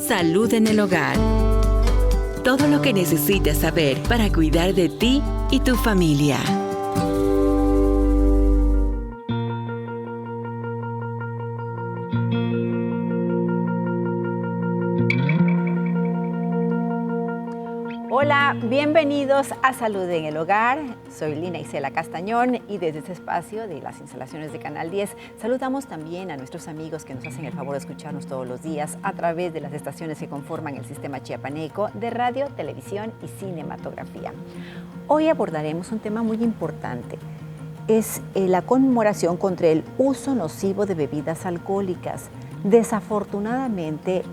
Salud en el Hogar. Todo lo que necesitas saber para cuidar de ti y tu familia. Hola, bienvenidos a Salud en el Hogar. Soy Lina Isela Castañón y desde este espacio de las instalaciones de Canal 10 saludamos también a nuestros amigos que nos hacen el favor de escucharnos todos los días a través de las estaciones que conforman el sistema chiapaneco de radio, televisión y cinematografía. Hoy abordaremos un tema muy importante. Es la conmemoración contra el uso nocivo de bebidas alcohólicas. Desafortunadamente,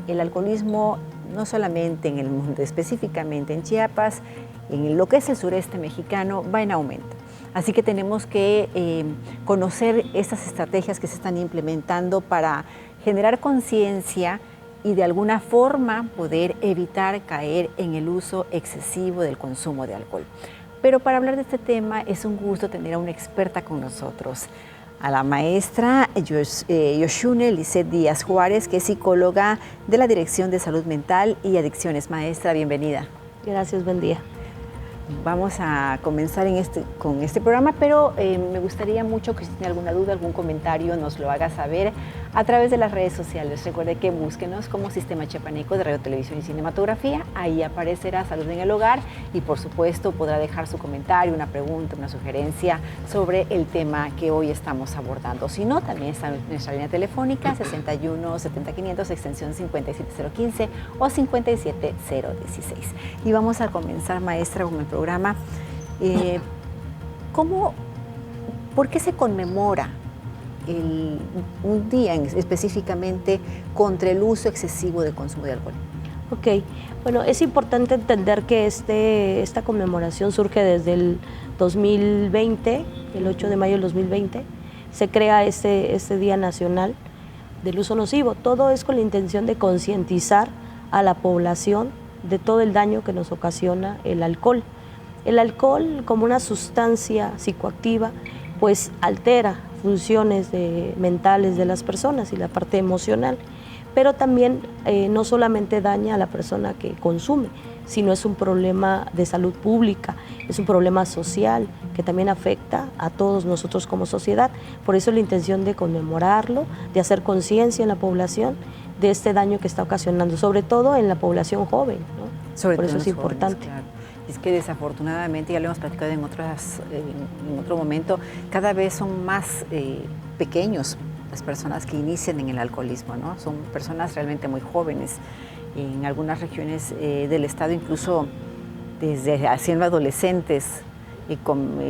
el alcoholismo no solamente en el mundo, específicamente en Chiapas, en lo que es el sureste mexicano, va en aumento. Así que tenemos que conocer estas estrategias que se están implementando para generar conciencia y de alguna forma poder evitar caer en el uso excesivo del consumo de alcohol. Pero para hablar de este tema es un gusto tener a una experta con nosotros, a la maestra Yoshune Lisset Díaz Juárez, que es psicóloga de la Dirección de Salud Mental y Adicciones. Maestra, bienvenida. Gracias, buen día. Vamos a comenzar con este programa, pero me gustaría mucho que si tiene alguna duda, algún comentario, nos lo haga saber a través de las redes sociales. Recuerde que búsquenos como Sistema Chiapaneco de Radio, Televisión y Cinematografía. Ahí aparecerá Salud en el Hogar y, por supuesto, podrá dejar su comentario, una pregunta, una sugerencia sobre el tema que hoy estamos abordando. Si no, también está nuestra línea telefónica 61 70 500, extensión 57015 o 57016. Y vamos a comenzar, maestra, con el programa. ¿Por qué se conmemora un día específicamente contra el uso excesivo del consumo de alcohol? Ok, bueno, es importante entender que esta conmemoración surge desde el 2020, el 8 de mayo del 2020, se crea este Día Nacional del Uso Nocivo. Todo es con la intención de concientizar a la población de todo el daño que nos ocasiona el alcohol. El alcohol, como una sustancia psicoactiva, pues altera funciones mentales de las personas y la parte emocional, pero también no solamente daña a la persona que consume, sino es un problema de salud pública, es un problema social que también afecta a todos nosotros como sociedad. Por eso la intención de conmemorarlo, de hacer conciencia en la población de este daño que está ocasionando, sobre todo en la población joven, ¿no? Por eso es importante. Jóvenes, claro. Es que desafortunadamente, ya lo hemos platicado en otro momento, cada vez son más pequeños las personas que inician en el alcoholismo, ¿no? Son personas realmente muy jóvenes. En algunas regiones del estado, incluso desde siendo adolescentes,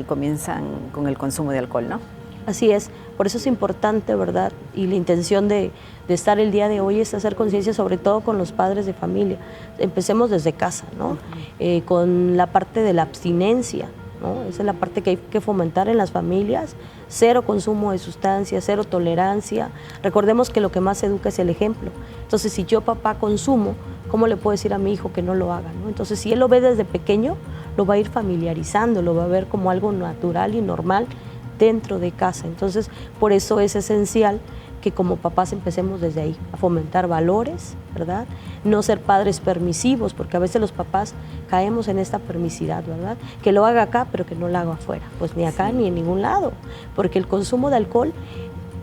comienzan con el consumo de alcohol, ¿no? Así es, por eso es importante, ¿verdad? Y la intención de estar el día de hoy es hacer conciencia, sobre todo con los padres de familia. Empecemos desde casa, ¿no? Con la parte de la abstinencia, ¿no? Esa es la parte que hay que fomentar en las familias. Cero consumo de sustancias, cero tolerancia. Recordemos que lo que más educa es el ejemplo. Entonces, si yo, papá, consumo, ¿cómo le puedo decir a mi hijo que no lo haga, ¿no? Entonces, si él lo ve desde pequeño, lo va a ir familiarizando, lo va a ver como algo natural y normal dentro de casa. Entonces, por eso es esencial que como papás empecemos desde ahí, a fomentar valores, ¿verdad? No ser padres permisivos, porque a veces los papás caemos en esta permisividad, ¿verdad? Que lo haga acá, pero que no lo haga afuera. Pues ni acá ni en ningún lado, porque el consumo de alcohol,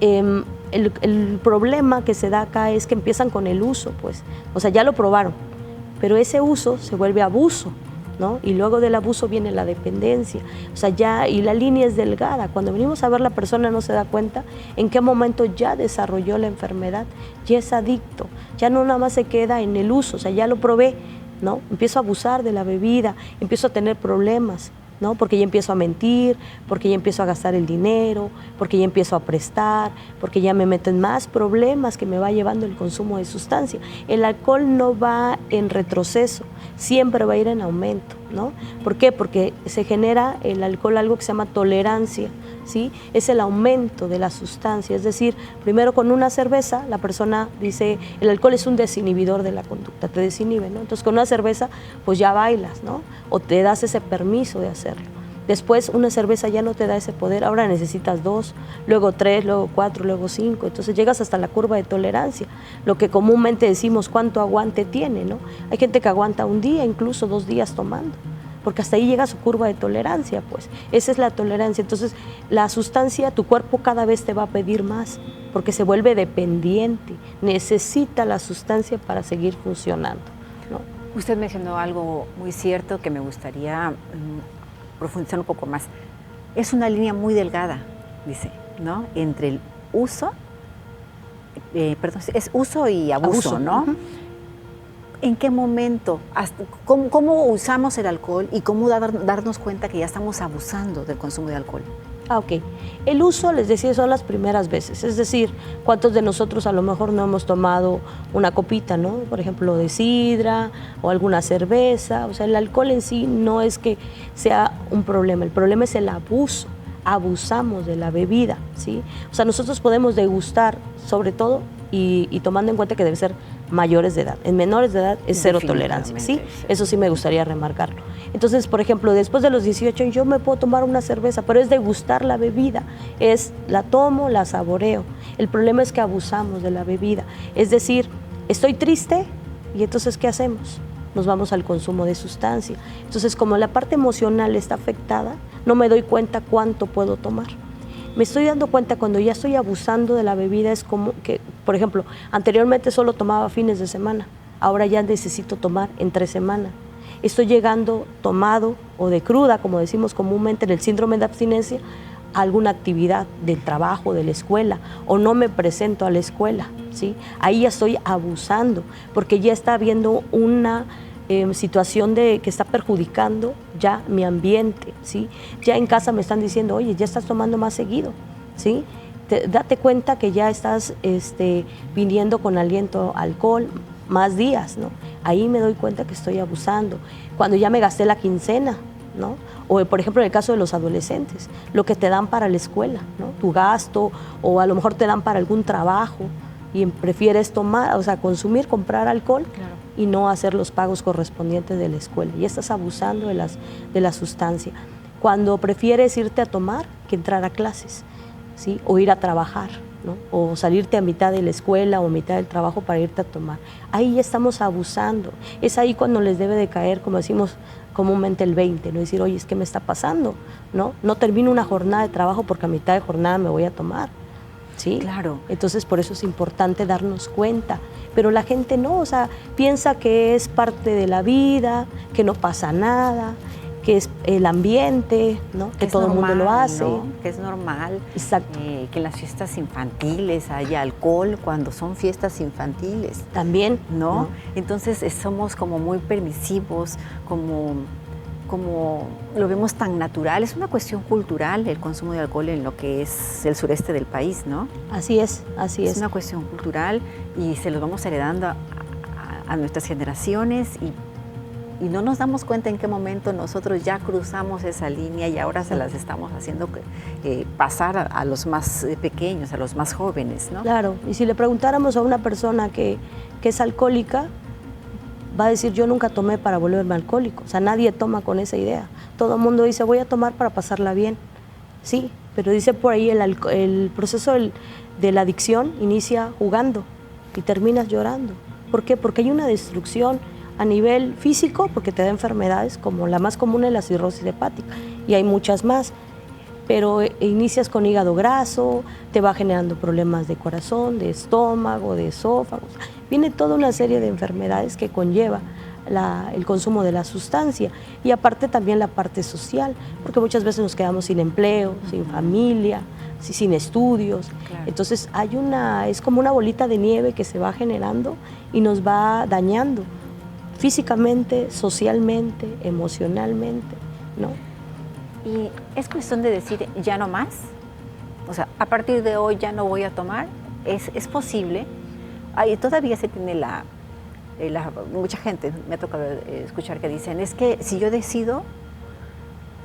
el problema que se da acá es que empiezan con el uso, pues. O sea, ya lo probaron, pero ese uso se vuelve abuso, ¿no? Y luego del abuso viene la dependencia, o sea, y la línea es delgada. Cuando venimos a ver, la persona no se da cuenta en qué momento ya desarrolló la enfermedad, ya es adicto, ya no nada más se queda en el uso, o sea, ya lo probé, ¿no? Empiezo a abusar de la bebida, empiezo a tener problemas, ¿no? Porque ya empiezo a mentir, porque ya empiezo a gastar el dinero, porque ya empiezo a prestar, porque ya me meto en más problemas que me va llevando el consumo de sustancia. El alcohol no va en retroceso, siempre va a ir en aumento, ¿no? ¿Por qué? Porque se genera el alcohol algo que se llama tolerancia, ¿sí? Es el aumento de la sustancia, es decir, primero con una cerveza la persona dice, el alcohol es un desinhibidor de la conducta, te desinhibe, ¿no? Entonces con una cerveza pues ya bailas, ¿no? O te das ese permiso de hacerlo. Después una cerveza ya no te da ese poder, ahora necesitas 2, luego 3, luego 4, luego 5, entonces llegas hasta la curva de tolerancia, lo que comúnmente decimos cuánto aguante tiene, ¿no? Hay gente que aguanta un día, incluso 2 días tomando, porque hasta ahí llega su curva de tolerancia, pues esa es la tolerancia. Entonces la sustancia, tu cuerpo cada vez te va a pedir más, porque se vuelve dependiente, necesita la sustancia para seguir funcionando, ¿no? Usted mencionó algo muy cierto que me gustaría profundizar un poco más. Es una línea muy delgada, dice, ¿no? Entre el uso, es uso y abuso, ¿no? Uh-huh. ¿En qué momento? ¿Cómo usamos el alcohol y cómo darnos cuenta que ya estamos abusando del consumo de alcohol? Ok. El uso, les decía, son las primeras veces. Es decir, ¿cuántos de nosotros a lo mejor no hemos tomado una copita, ¿no? Por ejemplo, de sidra o alguna cerveza. O sea, el alcohol en sí no es que sea un problema. El problema es el abuso. Abusamos de la bebida, ¿sí? O sea, nosotros podemos degustar, sobre todo, y tomando en cuenta que debe ser mayores de edad. En menores de edad es cero tolerancia, ¿sí? Eso sí me gustaría remarcarlo. Entonces, por ejemplo, después de los 18 yo me puedo tomar una cerveza, pero es degustar la bebida, la tomo, la saboreo. El problema es que abusamos de la bebida. Es decir, estoy triste y entonces, ¿qué hacemos? Nos vamos al consumo de sustancia. Entonces, como la parte emocional está afectada, no me doy cuenta cuánto puedo tomar. Me estoy dando cuenta cuando ya estoy abusando de la bebida, es como que, por ejemplo, anteriormente solo tomaba fines de semana, ahora ya necesito tomar entre semana. Estoy llegando tomado o de cruda, como decimos comúnmente en el síndrome de abstinencia, a alguna actividad del trabajo, de la escuela, o no me presento a la escuela, ¿sí? Ahí ya estoy abusando, porque ya está habiendo una situación que está perjudicando ya mi ambiente, ¿sí? Ya en casa me están diciendo, oye, ya estás tomando más seguido, ¿sí? Date cuenta que ya estás viniendo con aliento a alcohol más días, ¿no? Ahí me doy cuenta que estoy abusando. Cuando ya me gasté la quincena, ¿no? O por ejemplo en el caso de los adolescentes, lo que te dan para la escuela, ¿no? Tu gasto, o a lo mejor te dan para algún trabajo y prefieres tomar, o sea, consumir, comprar alcohol, claro, y no hacer los pagos correspondientes de la escuela. Y estás abusando de la sustancia. Cuando prefieres irte a tomar que entrar a clases, ¿sí? O ir a trabajar, ¿no? O salirte a mitad de la escuela o mitad del trabajo para irte a tomar. Ahí ya estamos abusando. Es ahí cuando les debe de caer, como decimos comúnmente, el 20, ¿no? Decir, oye, es que me está pasando, ¿no? No termino una jornada de trabajo porque a mitad de jornada me voy a tomar, ¿sí? Claro. Entonces, por eso es importante darnos cuenta. Pero la gente no, o sea, piensa que es parte de la vida, que no pasa nada, que es el ambiente, ¿no? Que todo el mundo lo hace. ¿No? Que es normal. Exacto. Que en las fiestas infantiles haya alcohol cuando son fiestas infantiles. También. ¿No? Entonces somos como muy permisivos, como lo vemos tan natural. Es una cuestión cultural el consumo de alcohol en lo que es el sureste del país, ¿no? Así es, así es. Es una cuestión cultural y se los vamos heredando a nuestras generaciones y no nos damos cuenta en qué momento nosotros ya cruzamos esa línea y ahora se las estamos haciendo pasar a los más pequeños, a los más jóvenes, ¿no? Claro, y si le preguntáramos a una persona que es alcohólica, va a decir, yo nunca tomé para volverme alcohólico. O sea, nadie toma con esa idea. Todo el mundo dice, voy a tomar para pasarla bien. Sí, pero dice por ahí, el proceso de la adicción inicia jugando y terminas llorando. ¿Por qué? Porque hay una destrucción a nivel físico, porque te da enfermedades como la más común es la cirrosis hepática, y hay muchas más. Pero inicias con hígado graso, te va generando problemas de corazón, de estómago, de esófago. Viene toda una serie de enfermedades que conlleva el consumo de la sustancia. Y aparte también la parte social, porque muchas veces nos quedamos sin empleo, sin familia, sin estudios. Claro. Entonces es como una bolita de nieve que se va generando y nos va dañando físicamente, socialmente, emocionalmente, ¿no? Y es cuestión de decir, ya no más. O sea, a partir de hoy ya no voy a tomar. Es posible. Todavía se tiene mucha gente, me ha tocado escuchar que dicen, es que si yo decido,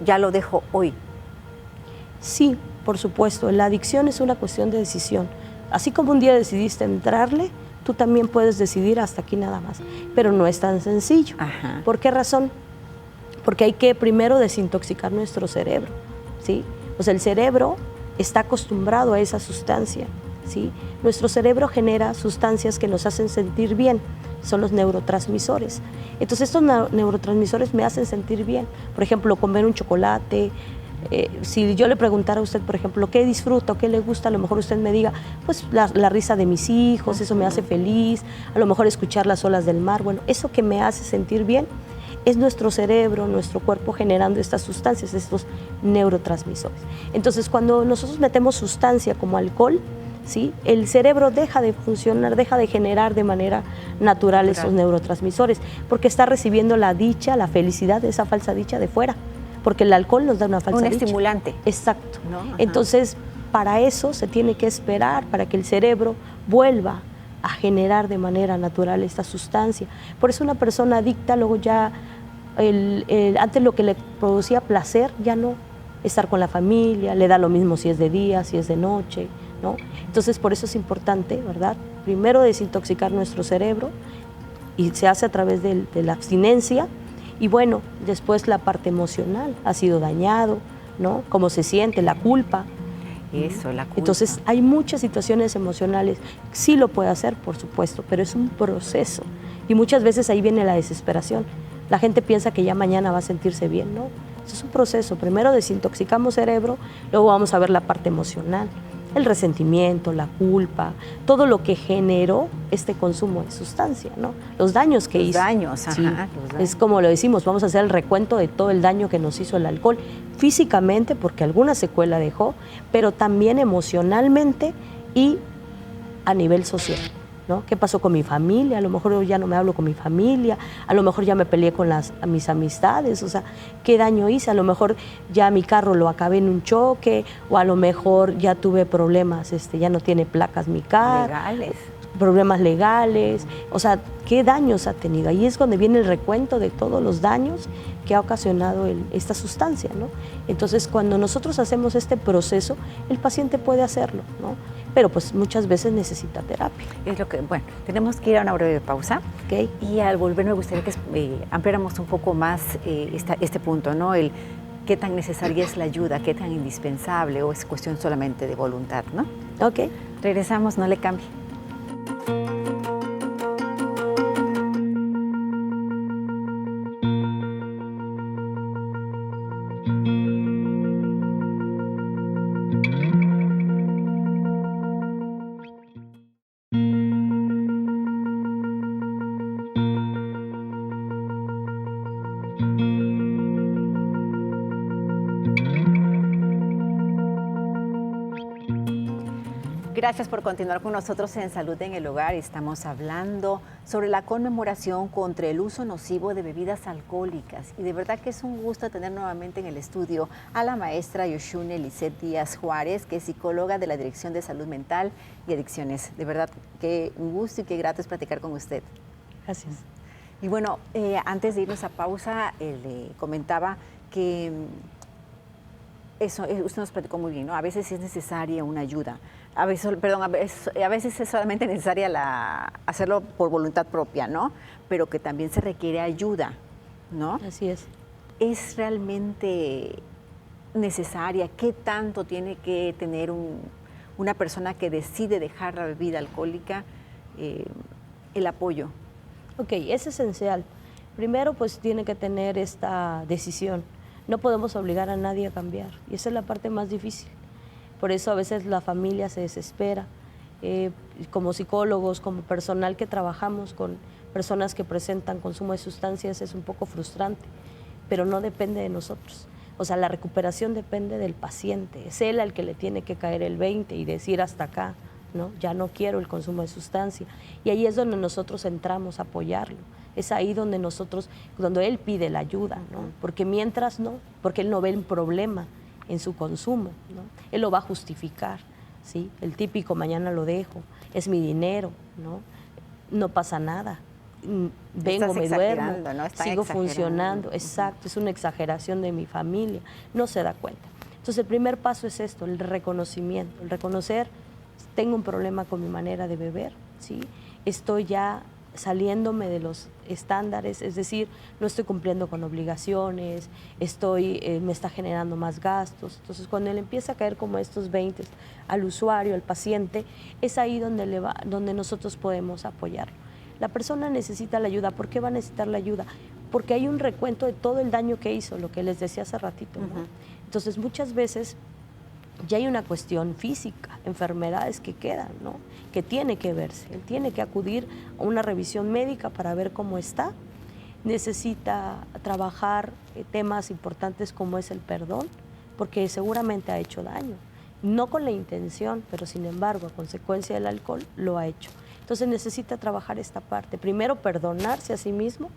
ya lo dejo hoy. Sí, por supuesto. La adicción es una cuestión de decisión. Así como un día decidiste entrarle, tú también puedes decidir hasta aquí nada más. Pero no es tan sencillo. Ajá. ¿Por qué razón? porque hay que primero desintoxicar nuestro cerebro, ¿sí? O sea, el cerebro está acostumbrado a esa sustancia, ¿sí? Nuestro cerebro genera sustancias que nos hacen sentir bien, son los neurotransmisores. Entonces estos neurotransmisores me hacen sentir bien. Por ejemplo, comer un chocolate. Si yo le preguntara a usted, por ejemplo, ¿qué disfruta o qué le gusta? A lo mejor usted me diga, pues la risa de mis hijos, eso me hace feliz. A lo mejor escuchar las olas del mar. Bueno, eso que me hace sentir bien es nuestro cerebro, nuestro cuerpo generando estas sustancias, estos neurotransmisores. Entonces, cuando nosotros metemos sustancia como alcohol, ¿sí? El cerebro deja de funcionar, deja de generar de manera natural esos neurotransmisores, porque está recibiendo la dicha, la felicidad de esa falsa dicha de fuera, porque el alcohol nos da una falsa dicha. Un estimulante. Exacto. ¿No? Entonces, para eso se tiene que esperar, para que el cerebro vuelva a generar de manera natural esta sustancia. Por eso una persona adicta luego ya, antes lo que le producía placer, ya no. Estar con la familia, le da lo mismo si es de día, si es de noche, ¿no? Entonces, por eso es importante, ¿verdad? Primero desintoxicar nuestro cerebro, y se hace a través de la abstinencia, y bueno, después la parte emocional, ha sido dañado, ¿no? Cómo se siente, la culpa. Eso, la culpa. Entonces, hay muchas situaciones emocionales. Sí lo puede hacer, por supuesto, pero es un proceso. Y muchas veces ahí viene la desesperación. La gente piensa que ya mañana va a sentirse bien, ¿no? Eso es un proceso. Primero desintoxicamos cerebro, luego vamos a ver la parte emocional, el resentimiento, la culpa, todo lo que generó este consumo de sustancia, ¿no? Los daños que hizo. Daños, sí, los daños. Es como lo decimos, vamos a hacer el recuento de todo el daño que nos hizo el alcohol, físicamente, porque alguna secuela dejó, pero también emocionalmente y a nivel social, ¿no? ¿Qué pasó con mi familia? A lo mejor yo ya no me hablo con mi familia, a lo mejor ya me peleé con mis amistades, o sea, ¿qué daño hice? A lo mejor ya mi carro lo acabé en un choque, o a lo mejor ya tuve problemas, ya no tiene placas mi carro. Legales. Problemas legales, o sea, ¿qué daños ha tenido? Ahí es donde viene el recuento de todos los daños que ha ocasionado esta sustancia, ¿no? Entonces, cuando nosotros hacemos este proceso, el paciente puede hacerlo, ¿no? Pero pues muchas veces necesita terapia. Es lo que, bueno, tenemos que ir a una breve pausa. Okay. Y al volver me gustaría que ampliáramos un poco más este punto, ¿no? El qué tan necesaria es la ayuda, qué tan indispensable, o es cuestión solamente de voluntad, ¿no? Ok. Regresamos, no le cambie. Gracias por continuar con nosotros en Salud en el Hogar. Estamos hablando sobre la conmemoración contra el uso nocivo de bebidas alcohólicas. Y de verdad que es un gusto tener nuevamente en el estudio a la maestra Yoshune Lisset Díaz Juárez, que es psicóloga de la Dirección de Salud Mental y Adicciones. De verdad que un gusto y qué grato es platicar con usted. Gracias. Y bueno, antes de irnos a pausa, le comentaba que eso, usted nos platicó muy bien, ¿no? A veces es necesaria una ayuda. A veces es solamente necesaria hacerlo por voluntad propia, ¿no? Pero que también se requiere ayuda, ¿no? Así es. ¿Es realmente necesaria? ¿Qué tanto tiene que tener una persona que decide dejar la bebida alcohólica el apoyo? Ok, es esencial. Primero, pues tiene que tener esta decisión. No podemos obligar a nadie a cambiar, y esa es la parte más difícil. Por eso a veces la familia se desespera. Como psicólogos, como personal que trabajamos con personas que presentan consumo de sustancias, es un poco frustrante, pero no depende de nosotros. O sea, la recuperación depende del paciente. Es él al que le tiene que caer el 20 y decir hasta acá, ¿no? Ya no quiero el consumo de sustancia. Y ahí es donde nosotros entramos a apoyarlo. Es ahí donde cuando él pide la ayuda, ¿no? Porque mientras no, porque él no ve el problema en su consumo, ¿no? Él lo va a justificar, ¿sí? El típico mañana lo dejo, es mi dinero, ¿no? No pasa nada, vengo, me duermo, ¿no? sigo funcionando, exacto, es una exageración de mi familia, no se da cuenta. Entonces el primer paso es esto, el reconocimiento, el reconocer, tengo un problema con mi manera de beber, ¿sí? Estoy ya saliéndome de los estándares, es decir, no estoy cumpliendo con obligaciones, me está generando más gastos. Entonces, cuando él empieza a caer como estos 20 al usuario, al paciente, es ahí donde nosotros podemos apoyarlo. La persona necesita la ayuda. ¿Por qué va a necesitar la ayuda? Porque hay un recuento de todo el daño que hizo, lo que les decía hace ratito, ¿no? Entonces, muchas veces ya hay una cuestión física, enfermedades que quedan, ¿no? Que tiene que verse. Él tiene que acudir a una revisión médica para ver cómo está. Necesita trabajar temas importantes como es el perdón, porque seguramente ha hecho daño. No con la intención, pero sin embargo, a consecuencia del alcohol, lo ha hecho. Entonces necesita trabajar esta parte. Primero, perdonarse a sí mismo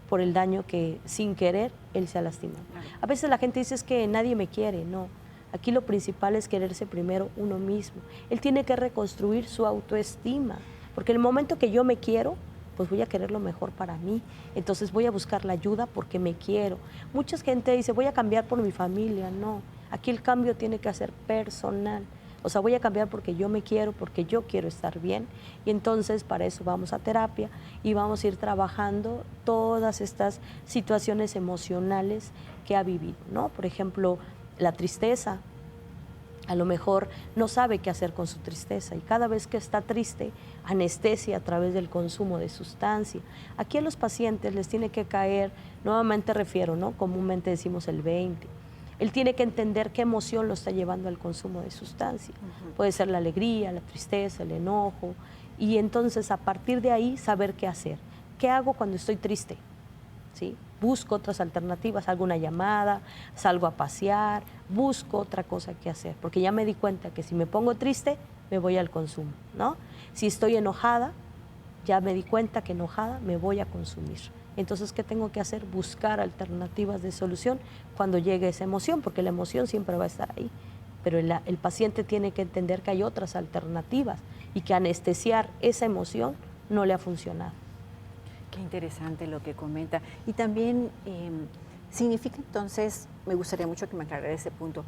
por el daño que sin querer él se ha lastimado. A veces la gente dice es que nadie me quiere, no. Aquí lo principal es quererse primero uno mismo. Él tiene que reconstruir su autoestima, porque en el momento que yo me quiero, pues voy a querer lo mejor para mí. Entonces voy a buscar la ayuda porque me quiero. Mucha gente dice, voy a cambiar por mi familia. No, aquí el cambio tiene que ser personal. O sea, voy a cambiar porque yo me quiero, porque yo quiero estar bien. Y entonces para eso vamos a terapia y vamos a ir trabajando todas estas situaciones emocionales que ha vivido, ¿no? Por ejemplo, la tristeza, a lo mejor no sabe qué hacer con su tristeza y cada vez que está triste, anestesia a través del consumo de sustancia. Aquí a los pacientes les tiene que caer, nuevamente refiero, ¿no? Comúnmente decimos el 20. Él tiene que entender qué emoción lo está llevando al consumo de sustancia. Puede ser la alegría, la tristeza, el enojo, y entonces a partir de ahí saber qué hacer. ¿Qué hago cuando estoy triste? ¿Sí? Busco otras alternativas, hago una llamada, salgo a pasear, busco otra cosa que hacer, porque ya me di cuenta que si me pongo triste, me voy al consumo, ¿no? Si estoy enojada, ya me di cuenta que enojada me voy a consumir. Entonces, ¿qué tengo que hacer? Buscar alternativas de solución cuando llegue esa emoción, porque la emoción siempre va a estar ahí, pero el paciente tiene que entender que hay otras alternativas y que anestesiar esa emoción no le ha funcionado. Qué interesante lo que comenta. Y también significa entonces, me gustaría mucho que me aclarara ese punto,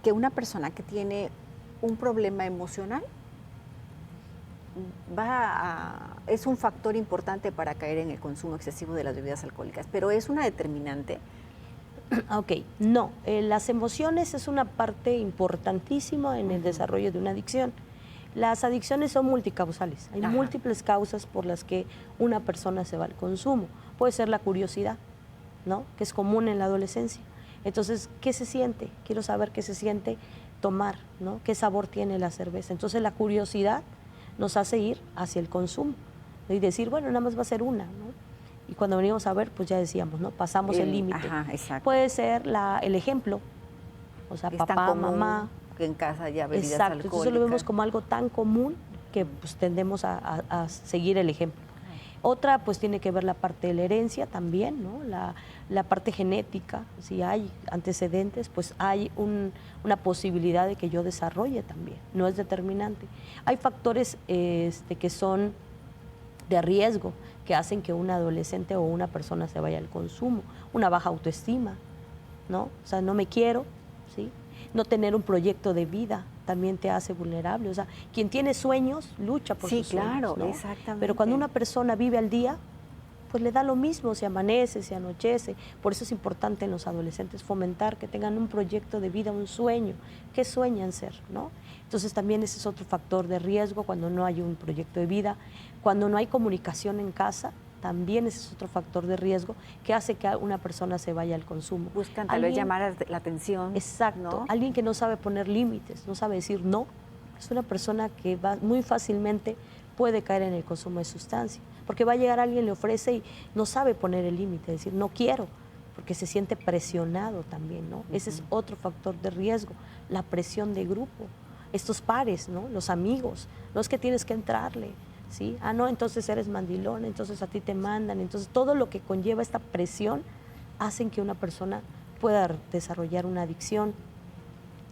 que una persona que tiene un problema emocional es un factor importante para caer en el consumo excesivo de las bebidas alcohólicas, pero ¿es una determinante? Ok, no. Las emociones es una parte importantísima en el desarrollo de una adicción. Las adicciones son multicausales. Hay múltiples causas por las que una persona se va al consumo. Puede ser la curiosidad, ¿no? Que es común en la adolescencia. Entonces, ¿qué se siente? Quiero saber qué se siente tomar, ¿no? ¿Qué sabor tiene la cerveza? Entonces, la curiosidad nos hace ir hacia el consumo y decir, bueno, nada más va a ser una, ¿no? Y cuando venimos a ver, pues ya decíamos, ¿no? Pasamos el límite. Puede ser el ejemplo, o sea, papá, mamá, que en casa ya bebidas alcohólicas. Entonces lo vemos como algo tan común que pues tendemos a seguir el ejemplo. Otra pues tiene que ver la parte de la herencia también, ¿no? La parte genética, si hay antecedentes, pues hay una posibilidad de que yo desarrolle también, no es determinante. Hay factores que son de riesgo que hacen que un adolescente o una persona se vaya al consumo, una baja autoestima, ¿no? O sea, no me quiero, ¿sí? No tener un proyecto de vida también te hace vulnerable. O sea, quien tiene sueños, lucha por sus sueños. Sí, claro, ¿no? Exactamente. Pero cuando una persona vive al día, pues le da lo mismo, se amanece, se anochece. Por eso es importante en los adolescentes fomentar que tengan un proyecto de vida, un sueño. ¿Qué sueñan ser, no? Entonces también ese es otro factor de riesgo cuando no hay un proyecto de vida. Cuando no hay comunicación en casa, también ese es otro factor de riesgo que hace que una persona se vaya al consumo. Buscan tal vez llamar la atención. Exacto. ¿No? Alguien que no sabe poner límites, no sabe decir no, es una persona que muy fácilmente puede caer en el consumo de sustancia, porque va a llegar alguien, le ofrece y no sabe poner el límite, decir no quiero, porque se siente presionado también, ¿no? Ese es otro factor de riesgo, la presión de grupo, estos pares, ¿no? Los amigos, no es que tienes que entrarle, ¿sí? Ah, no, entonces eres mandilón, entonces a ti te mandan. Entonces todo lo que conlleva esta presión hacen que una persona pueda desarrollar una adicción.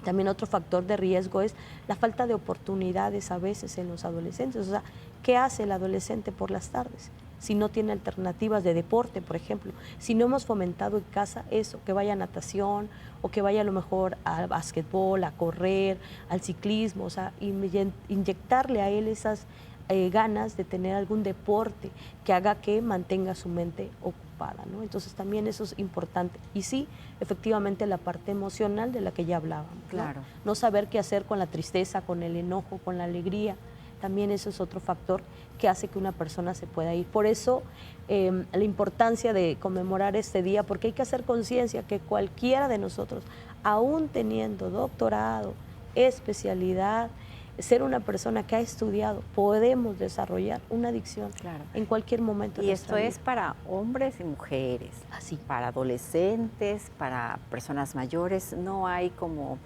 También otro factor de riesgo es la falta de oportunidades a veces en los adolescentes. O sea, ¿qué hace el adolescente por las tardes? Si no tiene alternativas de deporte, por ejemplo, si no hemos fomentado en casa eso, que vaya a natación o que vaya a lo mejor al básquetbol, a correr, al ciclismo, o sea, inyectarle a él esas ganas de tener algún deporte que haga que mantenga su mente ocupada, ¿no? Entonces también eso es importante. Y sí, efectivamente la parte emocional de la que ya hablábamos, ¿no? Claro. No saber qué hacer con la tristeza, con el enojo, con la alegría, también eso es otro factor que hace que una persona se pueda ir. Por eso la importancia de conmemorar este día, porque hay que hacer conciencia que cualquiera de nosotros, aún teniendo doctorado, especialidad, ser una persona que ha estudiado, podemos desarrollar una adicción en cualquier momento. Y esto es para hombres y mujeres, así, para adolescentes, para personas mayores, no hay como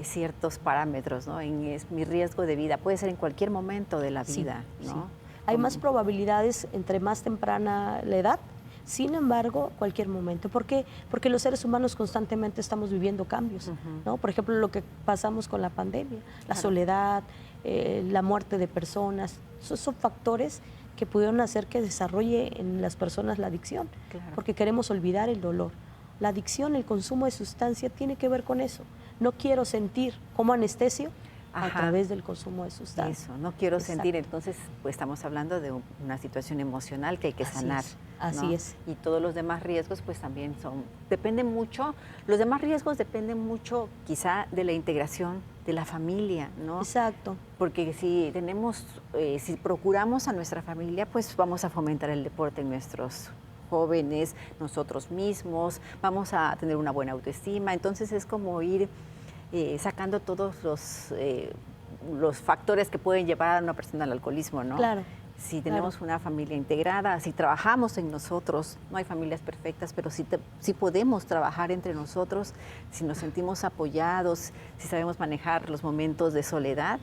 ciertos parámetros, ¿no? Es mi riesgo de vida, puede ser en cualquier momento de la vida, ¿no? Sí. Hay más probabilidades entre más temprana la edad. Sin embargo, cualquier momento. ¿Por qué? Porque los seres humanos constantemente estamos viviendo cambios, ¿no? Por ejemplo, lo que pasamos con la pandemia, la soledad, la muerte de personas, esos son factores que pudieron hacer que desarrolle en las personas la adicción, porque queremos olvidar el dolor. La adicción, el consumo de sustancia tiene que ver con eso. No quiero sentir como anestesio a través del consumo de sustancias. Eso, no quiero sentir, entonces pues estamos hablando de una situación emocional que hay que sanar. Así es. Y todos los demás riesgos pues también dependen mucho, los demás riesgos dependen mucho quizá de la integración de la familia, ¿no? Exacto. Porque si si procuramos a nuestra familia, pues vamos a fomentar el deporte en nuestros jóvenes, nosotros mismos, vamos a tener una buena autoestima, entonces es como ir sacando todos los factores que pueden llevar a una persona al alcoholismo, ¿no? Claro. Si tenemos una familia integrada, si trabajamos en nosotros, no hay familias perfectas, pero si podemos trabajar entre nosotros, si nos sentimos apoyados, si sabemos manejar los momentos de soledad,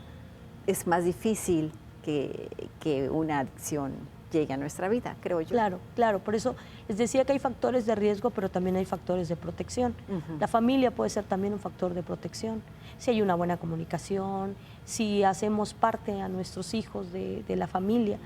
es más difícil que una adicción llegue a nuestra vida, creo yo. Claro, claro, por eso les decía que hay factores de riesgo, pero también hay factores de protección. La familia puede ser también un factor de protección. Si hay una buena comunicación, si hacemos parte a nuestros hijos de la familia,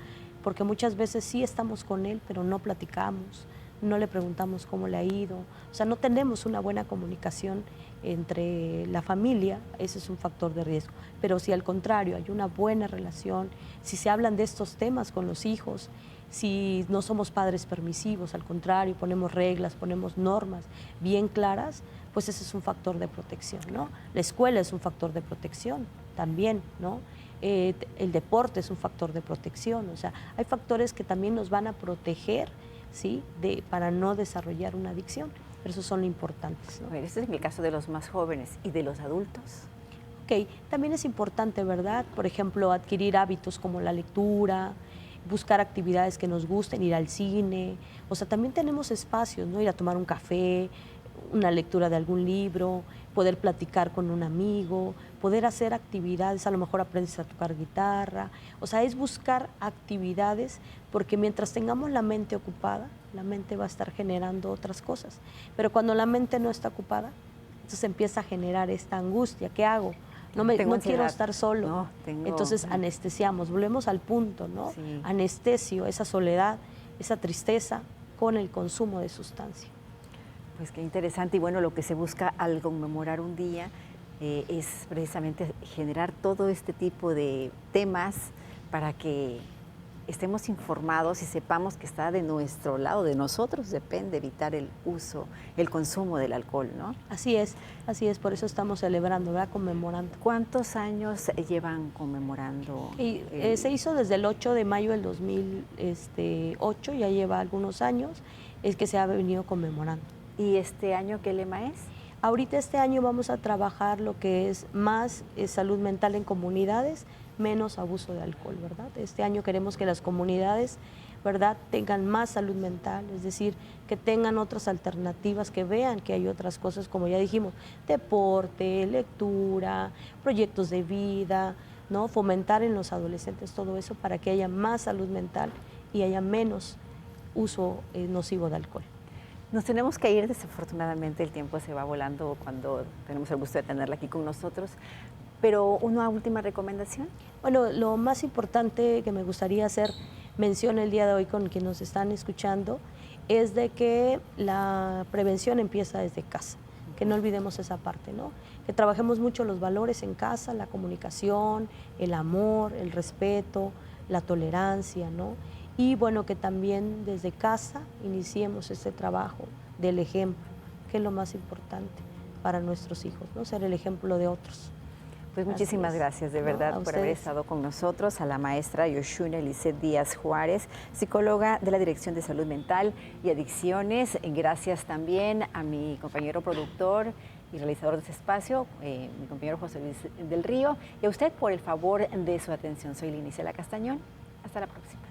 porque muchas veces sí estamos con él, pero no platicamos, no le preguntamos cómo le ha ido, o sea, no tenemos una buena comunicación entre la familia, ese es un factor de riesgo. Pero si al contrario hay una buena relación, si se hablan de estos temas con los hijos, si no somos padres permisivos, al contrario, ponemos reglas, ponemos normas bien claras, pues ese es un factor de protección, ¿no? La escuela es un factor de protección también, ¿no? El deporte es un factor de protección, o sea, hay factores que también nos van a proteger, ¿sí? Para no desarrollar una adicción, pero esos son lo importantes, ¿no? A ver, este es el caso de los más jóvenes y de los adultos. Ok, también es importante, ¿verdad? Por ejemplo, adquirir hábitos como la lectura, buscar actividades que nos gusten, ir al cine, o sea, también tenemos espacios, ¿no? Ir a tomar un café, una lectura de algún libro, poder platicar con un amigo, poder hacer actividades, a lo mejor aprendes a tocar guitarra, o sea, es buscar actividades, porque mientras tengamos la mente ocupada, la mente va a estar generando otras cosas, pero cuando la mente no está ocupada, entonces empieza a generar esta angustia, ¿qué hago? No quiero estar solo, entonces anestesiamos, volvemos al punto, ¿no? Sí. Anestesio, esa soledad, esa tristeza con el consumo de sustancia. Pues qué interesante, y bueno, lo que se busca al conmemorar un día es precisamente generar todo este tipo de temas para que estemos informados y sepamos que está de nuestro lado, de nosotros depende evitar el uso, el consumo del alcohol, ¿no? Así es, por eso estamos celebrando, ¿verdad? Conmemorando. ¿Cuántos años llevan conmemorando? Se hizo desde el 8 de mayo del 2008, ya lleva algunos años, es que se ha venido conmemorando. ¿Y este año qué lema es? Ahorita este año vamos a trabajar lo que es más salud mental en comunidades, menos abuso de alcohol, ¿verdad? Este año queremos que las comunidades, ¿verdad?, tengan más salud mental, es decir, que tengan otras alternativas, que vean que hay otras cosas, como ya dijimos, deporte, lectura, proyectos de vida, ¿no? Fomentar en los adolescentes todo eso para que haya más salud mental y haya menos uso nocivo de alcohol. Nos tenemos que ir, desafortunadamente el tiempo se va volando cuando tenemos el gusto de tenerla aquí con nosotros, pero una última recomendación. Bueno, lo más importante que me gustaría hacer mención el día de hoy con quienes nos están escuchando es de que la prevención empieza desde casa, que no olvidemos esa parte, ¿no? Que trabajemos mucho los valores en casa, la comunicación, el amor, el respeto, la tolerancia, ¿no? Y bueno, que también desde casa iniciemos este trabajo del ejemplo, que es lo más importante para nuestros hijos, ¿no? Ser el ejemplo de otros. Pues muchísimas gracias de verdad por haber estado con nosotros, a la maestra Yoshuna Lisset Díaz Juárez, psicóloga de la Dirección de Salud Mental y Adicciones. Gracias también a mi compañero productor y realizador de este espacio, mi compañero José Luis del Río, y a usted por el favor de su atención. Soy Lina Isela Castañón. Hasta la próxima.